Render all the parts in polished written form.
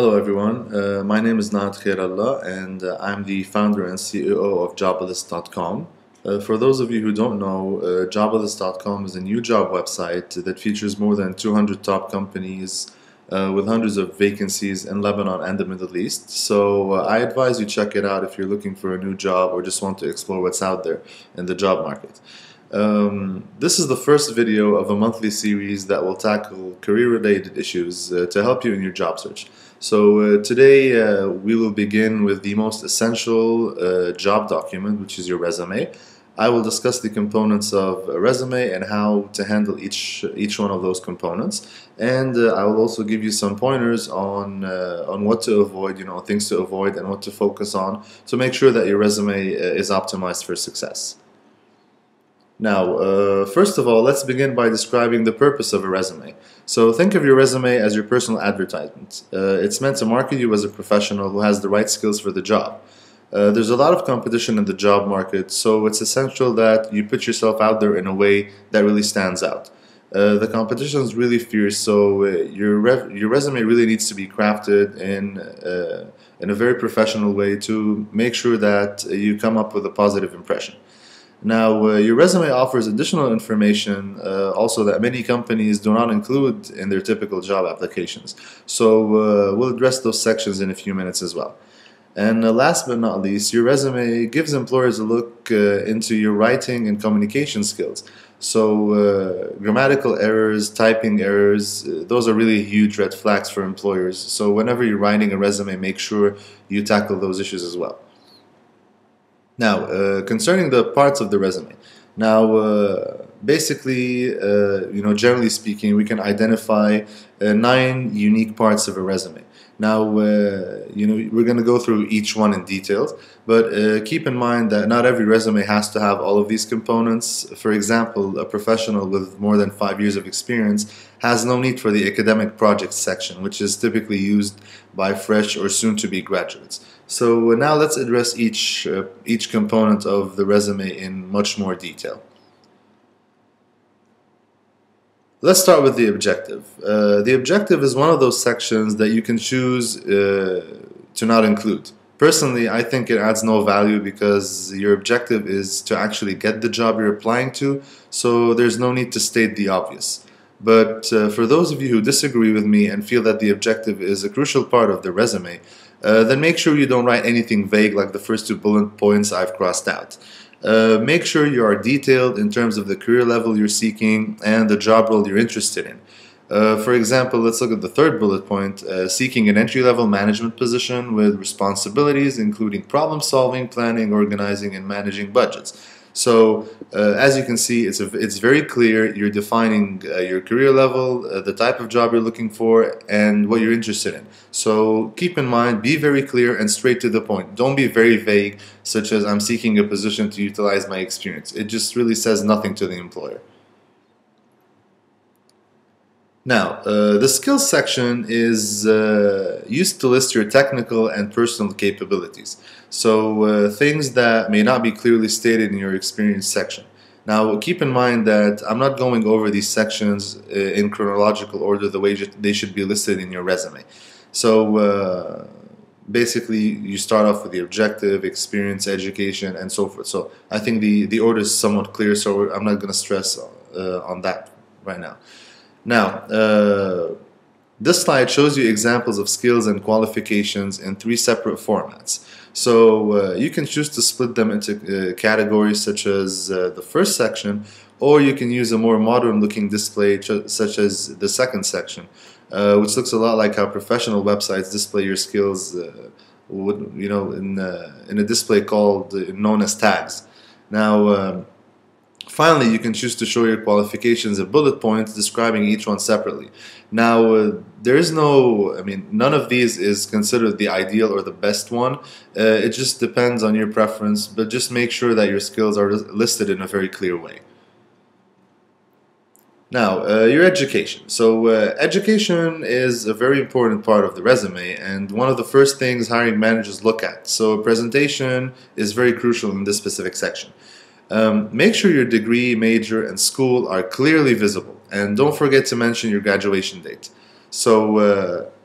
Hello everyone, my name is Naat Khairallah and I'm the founder and CEO of Jobalist.com. For those of you who don't know, Jobalist.com is a new job website that features more than 200 top companies with hundreds of vacancies in Lebanon and the Middle East. So I advise you check it out if you're looking for a new job or just want to explore what's out there in the job market. This is the first video of a monthly series that will tackle career-related issues to help you in your job search. So today we will begin with the most essential job document, which is your resume. I will discuss the components of a resume and how to handle each one of those components, and I will also give you some pointers on what to avoid, things to avoid and what to focus on to make sure that your resume is optimized for success. Now, first of all, let's begin by describing the purpose of a resume. So think of your resume as your personal advertisement. It's meant to market you as a professional who has the right skills for the job. There's a lot of competition in the job market, so it's essential that you put yourself out there in a way that really stands out. The competition is really fierce, so your resume really needs to be crafted in a very professional way to make sure that you come up with a positive impression. Now, your resume offers additional information also that many companies do not include in their typical job applications. So we'll address those sections in a few minutes as well. And last but not least, your resume gives employers a look into your writing and communication skills. So grammatical errors, typing errors, those are really huge red flags for employers. So whenever you're writing a resume, make sure you tackle those issues as well. Now, concerning the parts of the resume. Now, basically, generally speaking, we can identify 9 unique parts of a resume. Now, we're going to go through each one in detail, but keep in mind that not every resume has to have all of these components. For example, a professional with more than 5 years of experience has no need for the academic projects section, which is typically used by fresh or soon-to-be graduates. So now let's address each component of the resume in much more detail. Let's start with the objective. The objective is one of those sections that you can choose to not include. Personally, I think it adds no value because your objective is to actually get the job you're applying to, so there's no need to state the obvious. But for those of you who disagree with me and feel that the objective is a crucial part of the resume, then make sure you don't write anything vague like the first 2 bullet points I've crossed out. Make sure you are detailed in terms of the career level you're seeking and the job role you're interested in. For example, let's look at the 3rd bullet point, seeking an entry-level management position with responsibilities including problem solving, planning, organizing, and managing budgets. So, as you can see, it's very clear. You're defining your career level, the type of job you're looking for, and what you're interested in. So keep in mind, be very clear and straight to the point. Don't be very vague, such as I'm seeking a position to utilize my experience. It just really says nothing to the employer. Now, the skills section is used to list your technical and personal capabilities. So things that may not be clearly stated in your experience section. Now, keep in mind that I'm not going over these sections in chronological order the way they should be listed in your resume. So basically, you start off with the objective, experience, education, and so forth. So I think the order is somewhat clear, so I'm not going to stress on that right now. Now, this slide shows you examples of skills and qualifications in 3 separate formats. So you can choose to split them into categories such as the first section, or you can use a more modern looking display such as the second section, which looks a lot like how professional websites display your skills in a display known as tags. Now, finally, you can choose to show your qualifications in bullet points describing each one separately. Now, none of these is considered the ideal or the best one. It just depends on your preference, but just make sure that your skills are listed in a very clear way. Now, your education. So, education is a very important part of the resume and one of the first things hiring managers look at. So, presentation is very crucial in this specific section. Make sure your degree, major, and school are clearly visible, and don't forget to mention your graduation date.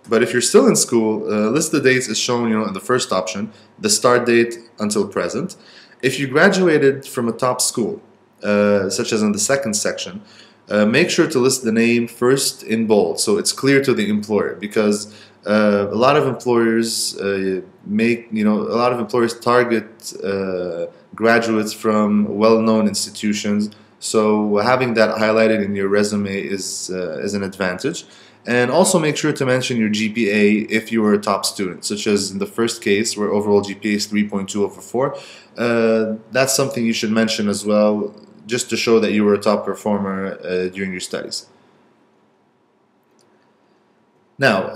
But if you're still in school, list the dates as shown, in the first option, the start date until present. If you graduated from a top school, such as in the second section, make sure to list the name first in bold so it's clear to the employer, because a lot of employers target graduates from well-known institutions. So having that highlighted in your resume is an advantage. And also make sure to mention your GPA if you were a top student, such as in the first case where overall GPA is 3.2 over 4. That's something you should mention as well, just to show that you were a top performer during your studies. Now,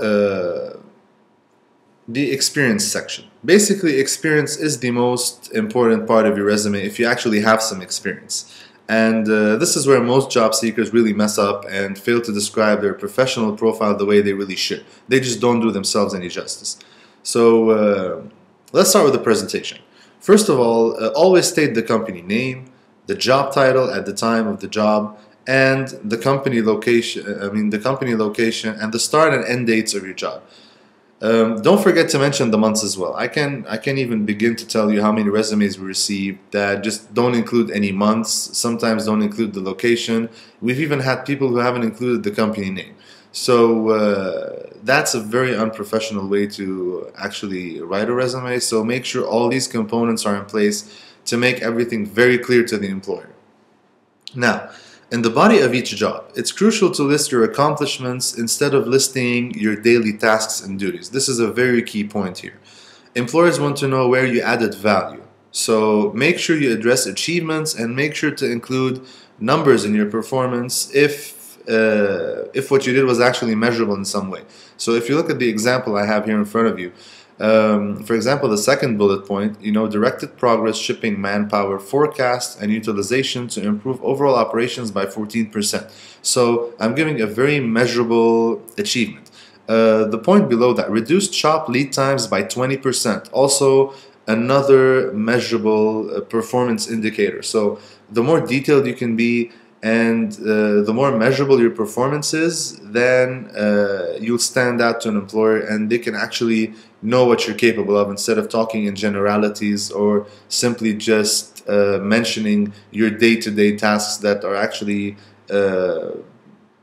the experience section. Basically, experience is the most important part of your resume if you actually have some experience. And this is where most job seekers really mess up and fail to describe their professional profile the way they really should. They just don't do themselves any justice. So let's start with the presentation. First of all, always state the company name, the job title at the time of the job, and the company location. And the start and end dates of your job. Don't forget to mention the months as well. I can't even begin to tell you how many resumes we received that just don't include any months, sometimes don't include the location. We've even had people who haven't included the company name. So that's a very unprofessional way to actually write a resume. So make sure all these components are in place to make everything very clear to the employer. Now, in the body of each job, it's crucial to list your accomplishments instead of listing your daily tasks and duties. This is a very key point here. Employers want to know where you added value. So make sure you address achievements and make sure to include numbers in your performance if what you did was actually measurable in some way. So if you look at the example I have here in front of you, for example, the second bullet point, directed progress, shipping, manpower, forecast, and utilization to improve overall operations by 14%. So I'm giving a very measurable achievement. The point below that, reduced shop lead times by 20%. Also another measurable performance indicator. So the more detailed you can be and the more measurable your performance is, then you'll stand out to an employer and they can actually know what you're capable of instead of talking in generalities or simply just mentioning your day-to-day tasks that are actually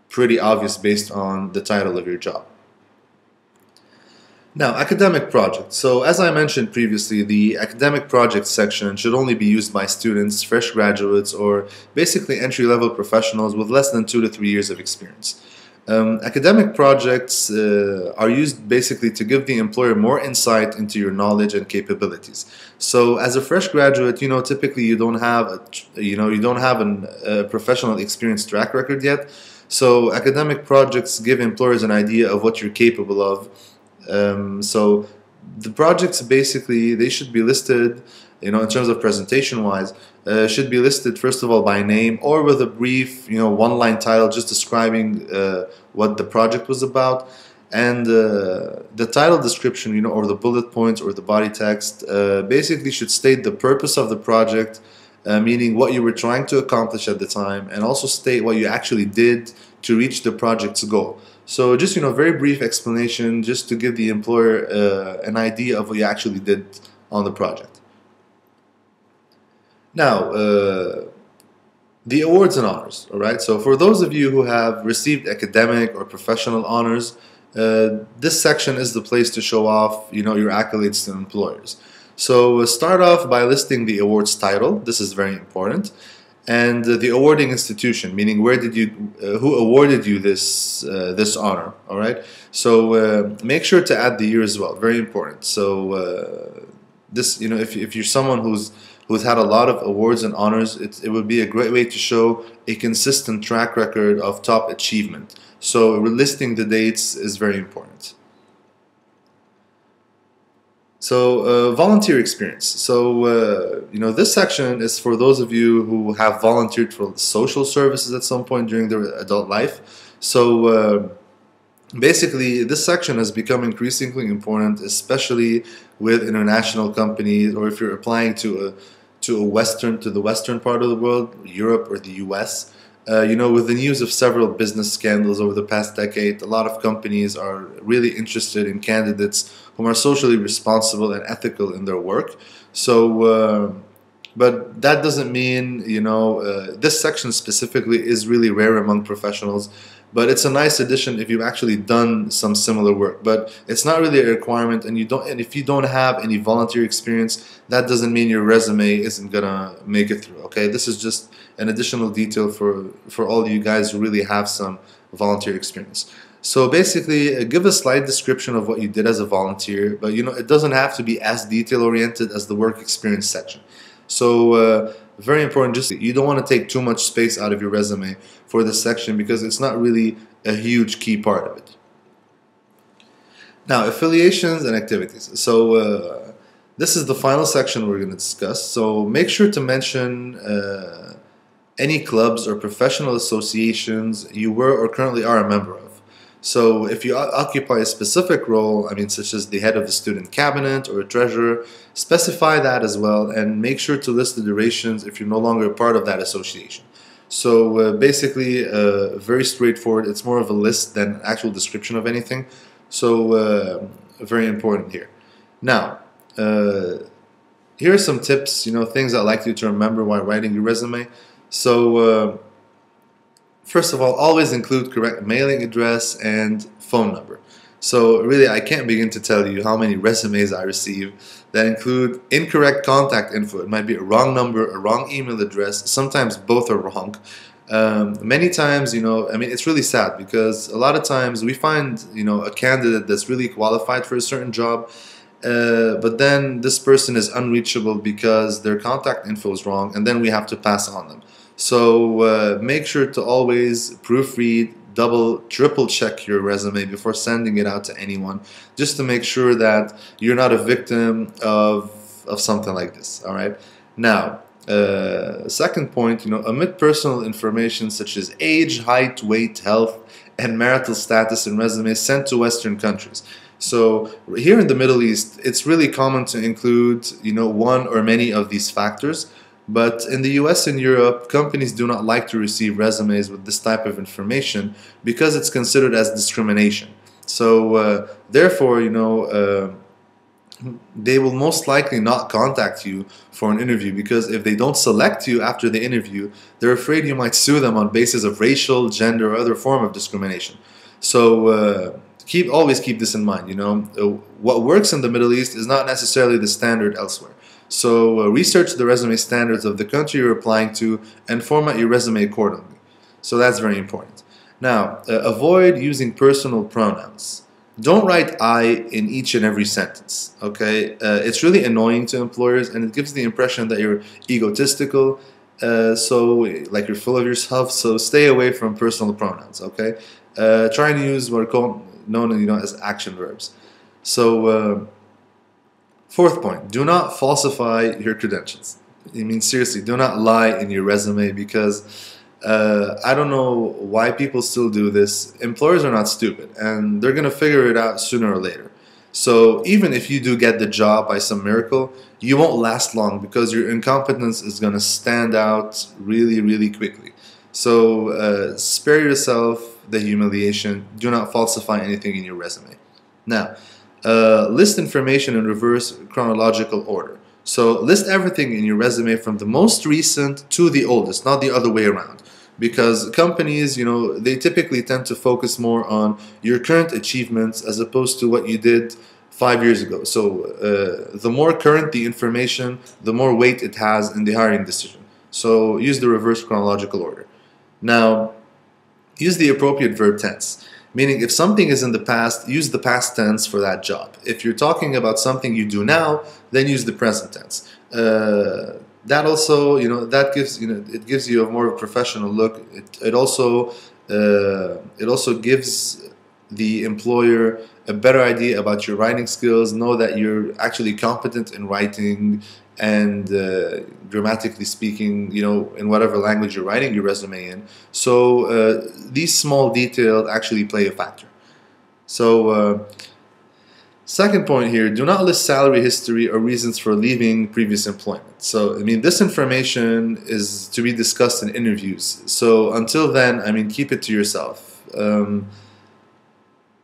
pretty obvious based on the title of your job. Now, academic projects. So as I mentioned previously, the academic project section should only be used by students, fresh graduates, or basically entry-level professionals with less than 2 to 3 years of experience. Academic projects are used basically to give the employer more insight into your knowledge and capabilities. So as a fresh graduate, typically you don't have a professional experience track record yet. So academic projects give employers an idea of what you're capable of. So the projects basically, they should be listed, in terms of presentation wise, should be listed first of all by name or with a brief, one-line title just describing what the project was about. And the title description, or the bullet points or the body text, basically should state the purpose of the project, meaning what you were trying to accomplish at the time, and also state what you actually did to reach the project's goal. So just, very brief explanation just to give the employer an idea of what you actually did on the project. Now, the awards and honors, all right? So for those of you who have received academic or professional honors, this section is the place to show off, your accolades to employers. So start off by listing the award's title. This is very important. And the awarding institution, meaning who awarded you this honor, all right? So make sure to add the year as well, very important. So this, if you're someone who's had a lot of awards and honors, it would be a great way to show a consistent track record of top achievement. So listing the dates is very important. So volunteer experience. So this section is for those of you who have volunteered for social services at some point during their adult life. So basically, this section has become increasingly important, especially with international companies, or if you're applying to the western part of the world, Europe or the US. With the news of several business scandals over the past decade, a lot of companies are really interested in candidates who are socially responsible and ethical in their work. But that doesn't mean, this section specifically is really rare among professionals, but it's a nice addition if you've actually done some similar work. But it's not really a requirement, and if you don't have any volunteer experience, that doesn't mean your resume isn't gonna make it through. Okay, this is just an additional detail for all you guys who really have some volunteer experience. So basically, give a slight description of what you did as a volunteer, but it doesn't have to be as detail oriented as the work experience section. So very important, just you don't want to take too much space out of your resume for this section because it's not really a huge key part of it. Now, affiliations and activities. So this is the final section we're going to discuss. So make sure to mention any clubs or professional associations you were or currently are a member of. So if you occupy a specific role, such as the head of the student cabinet or a treasurer, specify that as well, and make sure to list the durations if you're no longer a part of that association. So basically, very straightforward. It's more of a list than an actual description of anything. So very important here. Now, here are some tips, things I'd like you to remember while writing your resume. So first of all, always include correct mailing address and phone number. So really, I can't begin to tell you how many resumes I receive that include incorrect contact info. It might be a wrong number, a wrong email address. Sometimes both are wrong. Many times, it's really sad because a lot of times we find, a candidate that's really qualified for a certain job, but then this person is unreachable because their contact info is wrong, and then we have to pass on them. So make sure to always proofread, double, triple check your resume before sending it out to anyone, just to make sure that you're not a victim of something like this. All right. Now, second point, omit personal information such as age, height, weight, health, and marital status in resumes sent to Western countries. So here in the Middle East, it's really common to include, one or many of these factors. But in the US and Europe, companies do not like to receive resumes with this type of information because it's considered as discrimination. So therefore, they will most likely not contact you for an interview, because if they don't select you after the interview, they're afraid you might sue them on basis of racial, gender, or other form of discrimination. So always keep this in mind. What works in the Middle East is not necessarily the standard elsewhere. So research the resume standards of the country you're applying to and format your resume accordingly. So that's very important. Now, avoid using personal pronouns. Don't write I in each and every sentence, okay? It's really annoying to employers, and it gives the impression that you're egotistical, like you're full of yourself. So stay away from personal pronouns, okay? Try and use what are known as action verbs. So fourth point, do not falsify your credentials. Seriously, do not lie in your resume, because I don't know why people still do this. Employers are not stupid, and they're going to figure it out sooner or later. So even if you do get the job by some miracle, you won't last long because your incompetence is going to stand out really, really quickly. So spare yourself the humiliation. Do not falsify anything in your resume. Now, list information in reverse chronological order. So list everything in your resume from the most recent to the oldest, not the other way around. Because companies, they typically tend to focus more on your current achievements as opposed to what you did 5 years ago. So the more current the information, the more weight it has in the hiring decision. So use the reverse chronological order. Now, use the appropriate verb tense. Meaning, if something is in the past, use the past tense for that job. If you're talking about something you do now, then use the present tense. That also, that gives, it gives you a more professional look. It also gives the employer a better idea about your writing skills. Know that you're actually competent in writing and grammatically speaking, in whatever language you're writing your resume in. So these small details actually play a factor. So Second point here, do not list salary history or reasons for leaving previous employment. So, I mean, this information is to be discussed in interviews. So, until then, I mean, keep it to yourself.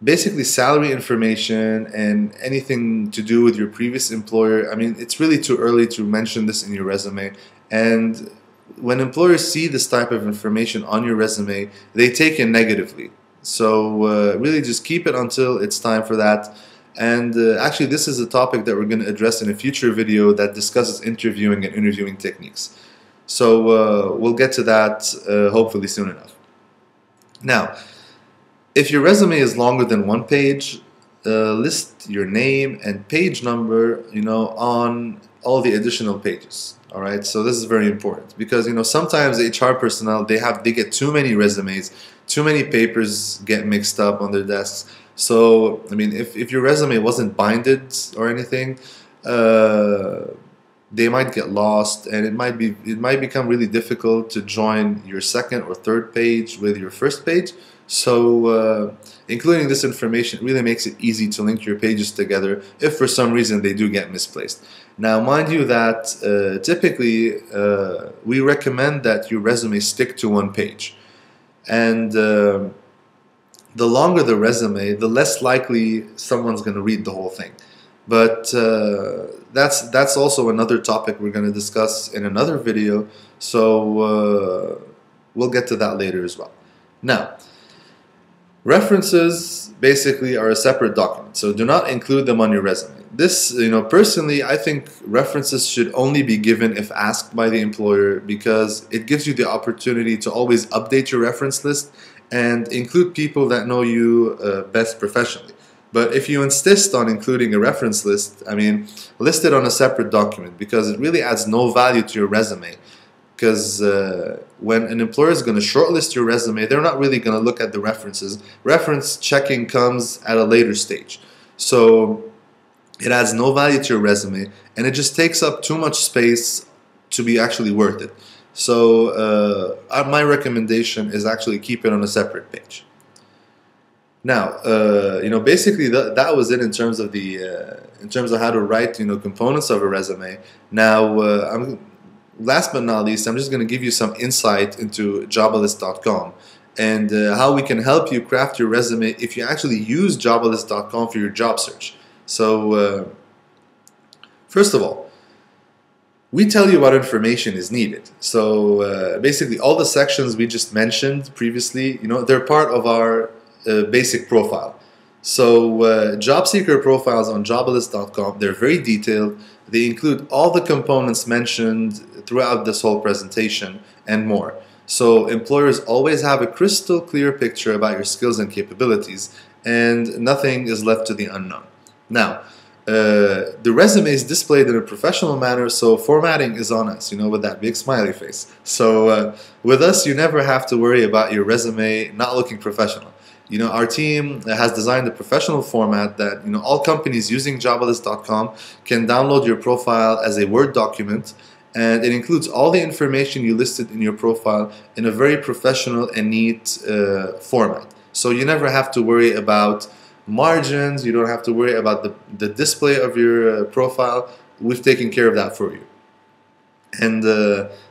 Basically, salary information and anything to do with your previous employer, I mean, it's really too early to mention this in your resume. And when employers see this type of information on your resume, they take it negatively. So, really just keep it until it's time for that. And actually, this is a topic that we're going to address in a future video that discusses interviewing and interviewing techniques. So we'll get to that hopefully soon enough. Now, if your resume is longer than one page, list your name and page number, on all the additional pages. All right, so this is very important because sometimes HR personnel they get too many resumes, too many papers get mixed up on their desks. So, I mean, if your resume wasn't binded or anything, they might get lost, and it might become really difficult to join your second or third page with your first page. So, including this information really makes it easy to link your pages together if for some reason they do get misplaced. Now, mind you that typically we recommend that your resume stick to one page, and the longer the resume, the less likely someone's going to read the whole thing. But that's also another topic we're going to discuss in another video, so we'll get to that later as well. Now, references basically are a separate document, so do not include them on your resume. This, personally, I think references should only be given if asked by the employer because it gives you the opportunity to always update your reference list and include people that know you best professionally. But if you insist on including a reference list, I mean, list it on a separate document because it really adds no value to your resume. Because when an employer is going to shortlist your resume, they're not really going to look at the references. Reference checking comes at a later stage. So it adds no value to your resume, and it just takes up too much space to be actually worth it. So my recommendation is actually keep it on a separate page. Now, basically that was it in terms of how to write, components of a resume. Now, last but not least, I'm just going to give you some insight into Jobalist.com and how we can help you craft your resume if you actually use Jobalist.com for your job search. So, first of all, we tell you what information is needed. So basically all the sections we just mentioned previously, they're part of our basic profile. So job seeker profiles on Jobalist.com, they're very detailed. They include all the components mentioned throughout this whole presentation and more. So employers always have a crystal clear picture about your skills and capabilities, and nothing is left to the unknown. Now, the resume is displayed in a professional manner, so formatting is on us, with that big smiley face. So with us, you never have to worry about your resume not looking professional. Our team has designed a professional format that, all companies using Jobalist.com can download your profile as a Word document, and it includes all the information you listed in your profile in a very professional and neat format. So you never have to worry about margins, you don't have to worry about the display of your profile. We've taken care of that for you. And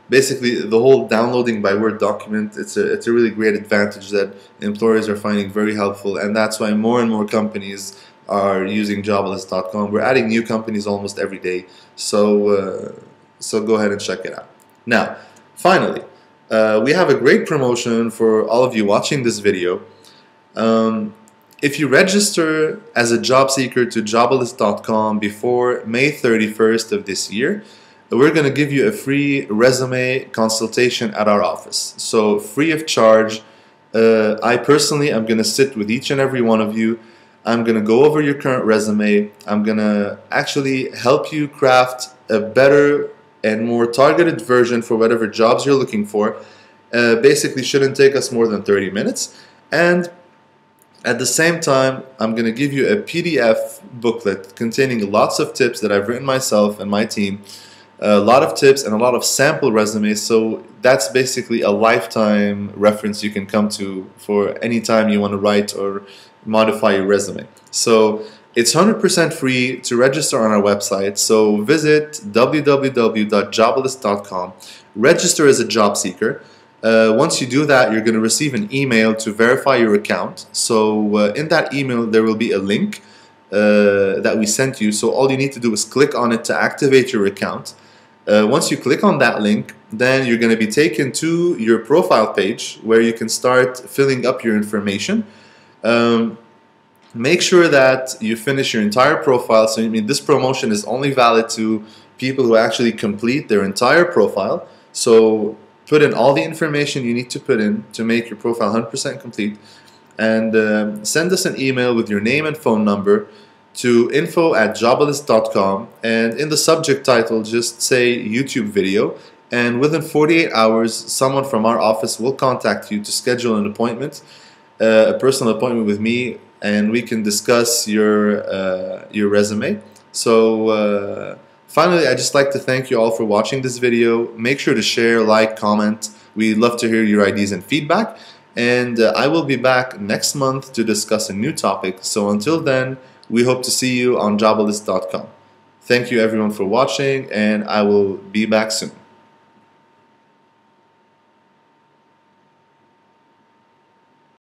basically the whole downloading by Word document, it's a really great advantage that employers are finding very helpful, and that's why more and more companies are using Jobalist.com. We're adding new companies almost every day, so go ahead and check it out. Now, finally, we have a great promotion for all of you watching this video. If you register as a job seeker to Jobalist.com before May 31st of this year, we're going to give you a free resume consultation at our office. So free of charge. I personally am going to sit with each and every one of you. I'm going to go over your current resume. I'm going to actually help you craft a better and more targeted version for whatever jobs you're looking for. Basically shouldn't take us more than 30 minutes. And at the same time, I'm going to give you a PDF booklet containing lots of tips that I've written myself and my team. A lot of tips and a lot of sample resumes, so that's basically a lifetime reference you can come to for any time you want to write or modify your resume. So It's 100% free to register on our website, so visit www.jobalist.com. Register as a job seeker. Once you do that, you're going to receive an email to verify your account. So in that email, there will be a link that we sent you. So all you need to do is click on it to activate your account. Once you click on that link, then you're going to be taken to your profile page where you can start filling up your information. Make sure that you finish your entire profile. So I mean, this promotion is only valid to people who actually complete their entire profile. So put in all the information you need to put in to make your profile 100% complete, and send us an email with your name and phone number to info@jobalist.com, and in the subject title just say YouTube video, and within 48 hours someone from our office will contact you to schedule an appointment, a personal appointment with me, and we can discuss your resume. So finally, I'd just like to thank you all for watching this video. Make sure to share, like, comment. We'd love to hear your ideas and feedback, and I will be back next month to discuss a new topic. So until then, we hope to see you on jobalist.com. Thank you everyone for watching, and I will be back soon.